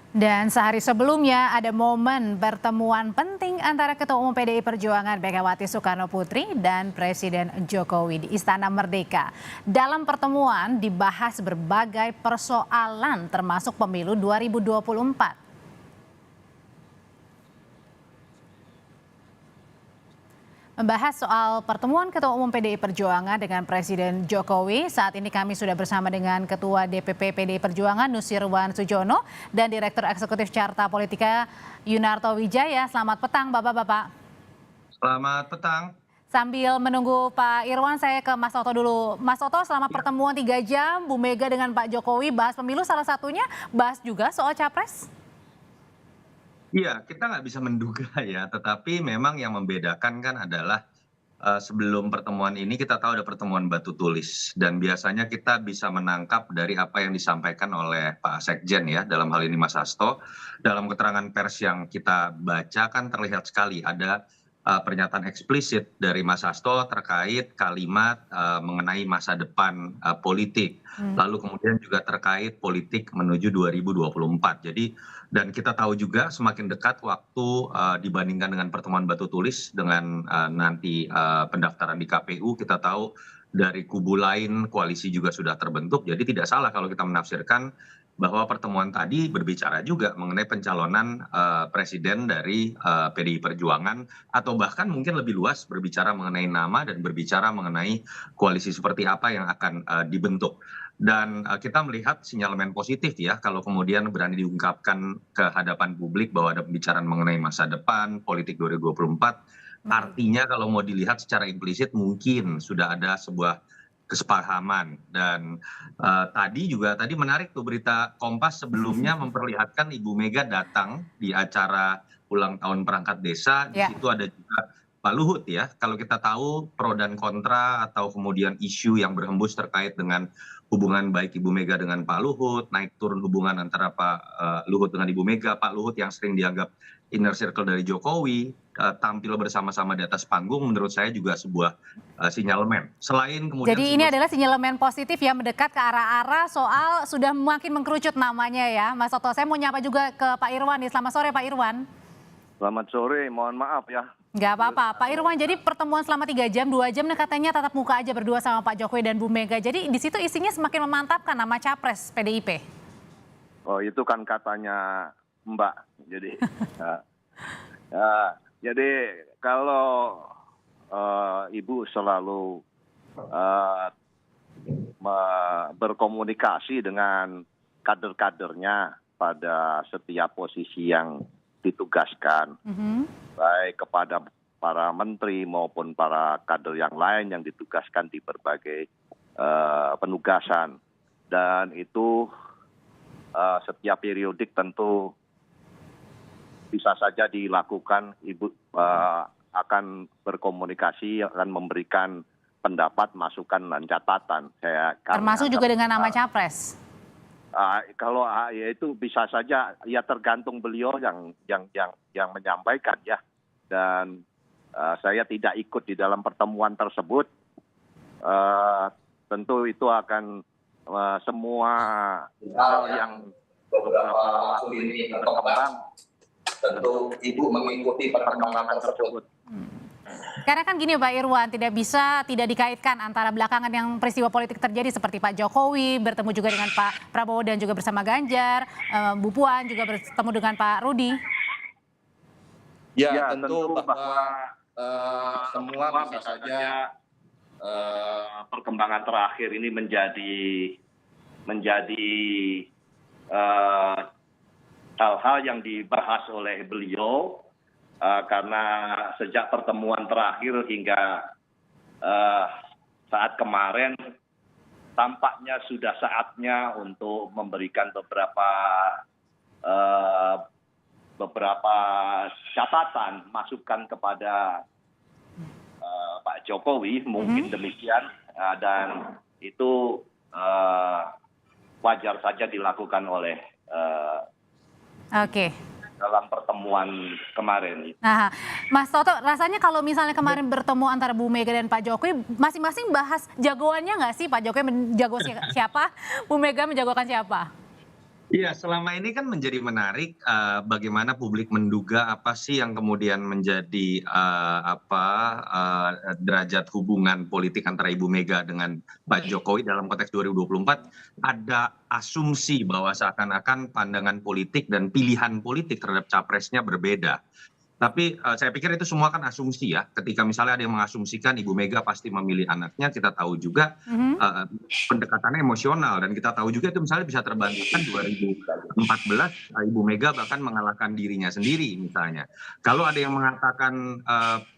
Dan sehari sebelumnya ada momen pertemuan penting antara Ketua Umum PDI Perjuangan Megawati Soekarno Putri dan Presiden Jokowi di Istana Merdeka. Dalam pertemuan dibahas berbagai persoalan termasuk pemilu 2024. Membahas soal pertemuan Ketua Umum PDI Perjuangan dengan Presiden Jokowi, saat ini kami sudah bersama dengan Ketua DPP PDI Perjuangan Nusirwan Sujono dan Direktur Eksekutif Carta Politika Yunarto Wijaya. Selamat petang Bapak-Bapak. Selamat petang. Sambil menunggu Pak Irwan, saya ke Mas Toto dulu. Mas Toto, selama pertemuan 3 jam, Bu Mega dengan Pak Jokowi bahas pemilu, salah satunya bahas juga soal Capres. Iya, kita nggak bisa menduga ya, tetapi memang yang membedakan kan adalah sebelum pertemuan ini kita tahu ada pertemuan batu tulis dan biasanya kita bisa menangkap dari apa yang disampaikan oleh Pak Sekjen ya, dalam hal ini Mas Hasto. Dalam keterangan pers yang kita baca kan terlihat sekali ada pernyataan eksplisit dari Mas Hasto terkait kalimat mengenai masa depan politik. Lalu kemudian juga terkait politik menuju 2024. Jadi dan kita tahu juga semakin dekat waktu dibandingkan dengan pertemuan batu tulis dengan nanti pendaftaran di KPU, kita tahu dari kubu lain koalisi juga sudah terbentuk. Jadi tidak salah kalau kita menafsirkan bahwa pertemuan tadi berbicara juga mengenai pencalonan presiden dari PDI Perjuangan atau bahkan mungkin lebih luas berbicara mengenai nama dan berbicara mengenai koalisi seperti apa yang akan dibentuk. Dan kita melihat sinyalemen positif ya kalau kemudian berani diungkapkan ke hadapan publik bahwa ada pembicaraan mengenai masa depan politik 2024. Artinya kalau mau dilihat secara implisit mungkin sudah ada sebuah kesepahaman. Dan tadi menarik tuh berita Kompas sebelumnya memperlihatkan Ibu Mega datang di acara ulang tahun perangkat desa. Di situ ada juga Pak Luhut ya. Kalau kita tahu pro dan kontra atau kemudian isu yang berhembus terkait dengan hubungan baik Ibu Mega dengan Pak Luhut, naik turun hubungan antara Pak Luhut dengan Ibu Mega, Pak Luhut yang sering dianggap inner circle dari Jokowi, tampil bersama-sama di atas panggung menurut saya juga sebuah sinyalemen. Selain kemudian jadi ini adalah sinyalemen positif ya, mendekat ke arah-arah soal sudah makin mengkerucut namanya ya. Mas Toto, saya mau nyapa juga ke Pak Irwan nih. Selamat sore Pak Irwan. Selamat sore, mohon maaf ya. Nggak apa-apa. Pak Irwan, jadi pertemuan selama 3 jam, 2 jam katanya tatap muka aja berdua sama Pak Jokowi dan Bu Mega. Jadi di situ isinya semakin memantapkan nama Capres PDIP. Oh itu kan katanya Mbak. Jadi, jadi kalau Ibu selalu berkomunikasi dengan kader-kadernya pada setiap posisi yang ditugaskan, baik kepada para menteri maupun para kader yang lain yang ditugaskan di berbagai penugasan. Dan itu setiap periodik tentu bisa saja dilakukan. Ibu akan berkomunikasi, akan memberikan pendapat, masukan, dan catatan. Termasuk juga dengan nama Capres. Kalau ya itu bisa saja ya tergantung beliau yang menyampaikan ya. Dan saya tidak ikut di dalam pertemuan tersebut. Tentu itu akan semua hal yang beberapa waktu ini berkembang. Tentu Ibu mengikuti perkembangan tersebut. Karena kan gini Pak Irwan, tidak dikaitkan antara belakangan yang peristiwa politik terjadi seperti Pak Jokowi bertemu juga dengan Pak Prabowo dan juga bersama Ganjar, Bu Puan juga bertemu dengan Pak Rudi. Ya tentu bahwa semua bisa saja perkembangan terakhir ini menjadi hal-hal yang dibahas oleh beliau. Karena sejak pertemuan terakhir hingga saat kemarin tampaknya sudah saatnya untuk memberikan beberapa catatan, masukan kepada Pak Jokowi, mungkin demikian, dan itu wajar saja dilakukan oleh dalam pertemuan kemarin. Nah, Mas Toto, rasanya kalau misalnya kemarin bertemu antara Bu Mega dan Pak Jokowi, masing-masing bahas jagoannya nggak sih? Pak Jokowi menjago siapa, Bu Mega menjagokan siapa? Iya, selama ini kan menjadi menarik, bagaimana publik menduga apa sih yang kemudian menjadi, derajat hubungan politik antara Ibu Mega dengan Pak Jokowi dalam konteks 2024. Ada asumsi bahwa seakan-akan pandangan politik dan pilihan politik terhadap capresnya berbeda. Tapi, saya pikir itu semua kan asumsi ya, ketika misalnya ada yang mengasumsikan Ibu Mega pasti memilih anaknya, kita tahu juga, Mhm. pendekatannya emosional dan kita tahu juga itu misalnya bisa terbantahkan 2014, Ibu Mega bahkan mengalahkan dirinya sendiri misalnya. Kalau ada yang mengatakan,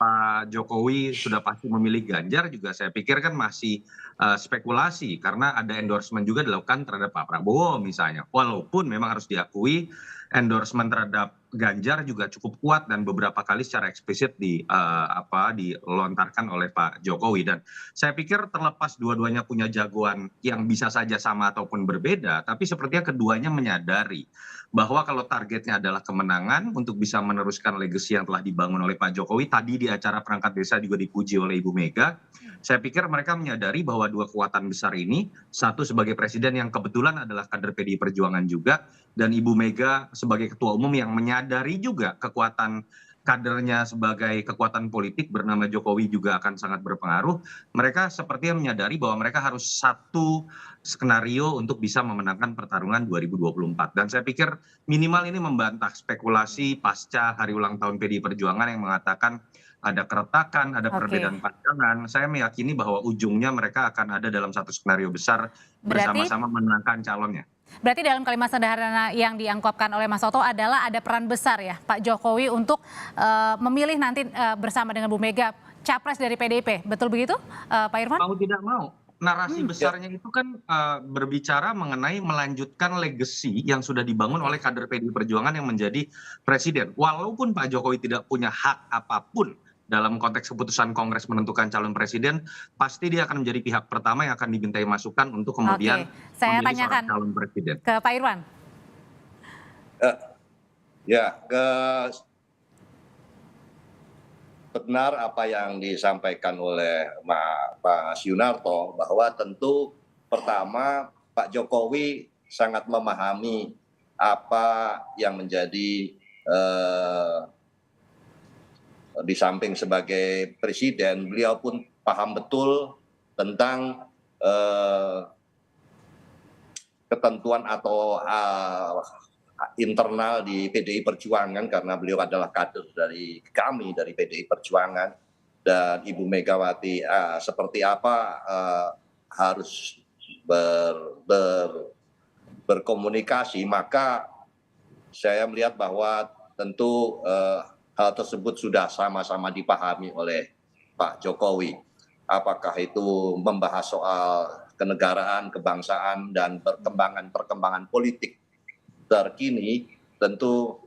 Pak Jokowi sudah pasti memilih Ganjar juga saya pikir kan masih, spekulasi karena ada endorsement juga dilakukan terhadap Pak Prabowo misalnya. Walaupun memang harus diakui endorsement terhadap Ganjar juga cukup kuat dan beberapa kali secara eksplisit dilontarkan oleh Pak Jokowi. Dan saya pikir terlepas dua-duanya punya jagoan yang bisa saja sama ataupun berbeda, tapi sepertinya keduanya menyadari bahwa kalau targetnya adalah kemenangan untuk bisa meneruskan legasi yang telah dibangun oleh Pak Jokowi, tadi di acara perangkat desa juga dipuji oleh Ibu Mega, saya pikir mereka menyadari bahwa dua kekuatan besar ini, satu sebagai presiden yang kebetulan adalah kader PDI Perjuangan juga, dan Ibu Mega sebagai ketua umum yang menyadari juga kekuatan kadernya sebagai kekuatan politik bernama Jokowi juga akan sangat berpengaruh. Mereka sepertinya menyadari bahwa mereka harus satu skenario untuk bisa memenangkan pertarungan 2024. Dan saya pikir minimal ini membantah spekulasi pasca hari ulang tahun PDI Perjuangan yang mengatakan ada keretakan, ada Oke. perbedaan pandangan. Saya meyakini bahwa ujungnya mereka akan ada dalam satu skenario besar Berarti bersama-sama memenangkan calonnya. berarti dalam kalimat sederhana yang diangkopkan oleh Mas Toto adalah ada peran besar ya Pak Jokowi untuk memilih nanti bersama dengan Bu Mega capres dari PDIP. Betul begitu, Pak Irfan? Mau tidak mau, narasi Ya, besarnya itu kan, berbicara mengenai melanjutkan legasi yang sudah dibangun oleh kader PDI Perjuangan yang menjadi presiden. Walaupun Pak Jokowi tidak punya hak apapun dalam konteks keputusan Kongres menentukan calon presiden, pasti dia akan menjadi pihak pertama yang akan dimintai masukan untuk kemudian Oke, saya memilih seorang tanyakan calon presiden. ke Pak Irwan. eh, ya, benar apa yang disampaikan oleh Mas Yunarto bahwa tentu pertama Pak Jokowi sangat memahami apa yang menjadi eh, di samping sebagai presiden, beliau pun paham betul tentang ketentuan atau internal di PDI Perjuangan karena beliau adalah kader dari kami dari PDI Perjuangan dan Ibu Megawati seperti apa harus berkomunikasi, maka saya melihat bahwa tentu hal tersebut sudah sama-sama dipahami oleh Pak Jokowi. Apakah itu membahas soal kenegaraan, kebangsaan, dan perkembangan politik terkini, tentu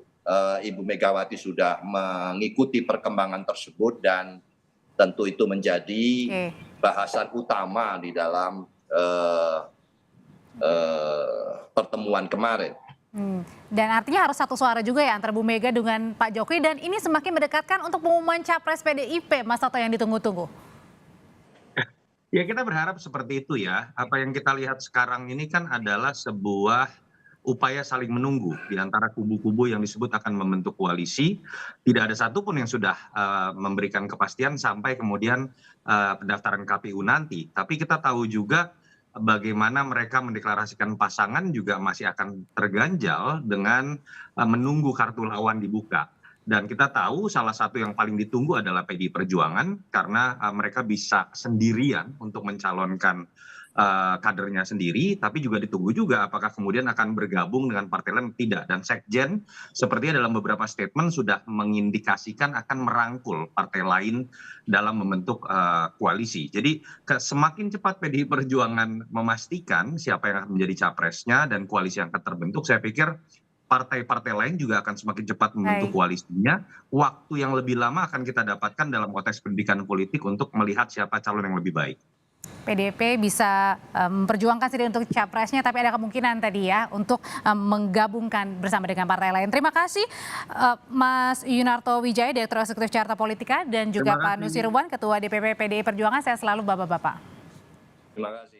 Ibu Megawati sudah mengikuti perkembangan tersebut dan tentu itu menjadi Oke. bahasan utama di dalam pertemuan kemarin. Dan artinya harus satu suara juga ya antara Bu Mega dengan Pak Jokowi dan ini semakin mendekatkan untuk pengumuman capres PDIP, Mas Toto yang ditunggu-tunggu. Ya kita berharap seperti itu ya. Apa yang kita lihat sekarang ini kan adalah sebuah upaya saling menunggu di antara kubu-kubu yang disebut akan membentuk koalisi. Tidak ada satupun yang sudah memberikan kepastian sampai kemudian pendaftaran KPU nanti. Tapi kita tahu juga bagaimana mereka mendeklarasikan pasangan juga masih akan terganjal dengan menunggu kartu lawan dibuka. Dan kita tahu salah satu yang paling ditunggu adalah PDI Perjuangan karena mereka bisa sendirian untuk mencalonkan kadernya sendiri, tapi juga ditunggu juga apakah kemudian akan bergabung dengan partai lain tidak. Dan Sekjen sepertinya dalam beberapa statement sudah mengindikasikan akan merangkul partai lain dalam membentuk koalisi. Jadi semakin cepat PDI Perjuangan memastikan siapa yang akan menjadi capresnya dan koalisi yang akan terbentuk, saya pikir partai-partai lain juga akan semakin cepat membentuk Baik. koalisinya. Waktu yang lebih lama akan kita dapatkan dalam konteks pendidikan politik untuk melihat siapa calon yang lebih baik. PDIP bisa memperjuangkan sendiri untuk capresnya, tapi ada kemungkinan tadi ya untuk menggabungkan bersama dengan partai lain. Terima kasih Mas Yunarto Wijaya, Direktur Eksekutif Carta Politika, dan juga Terima Pak kasih. Nusirwan, Ketua DPP PDI Perjuangan. Saya selalu Bapak-Bapak. Terima kasih.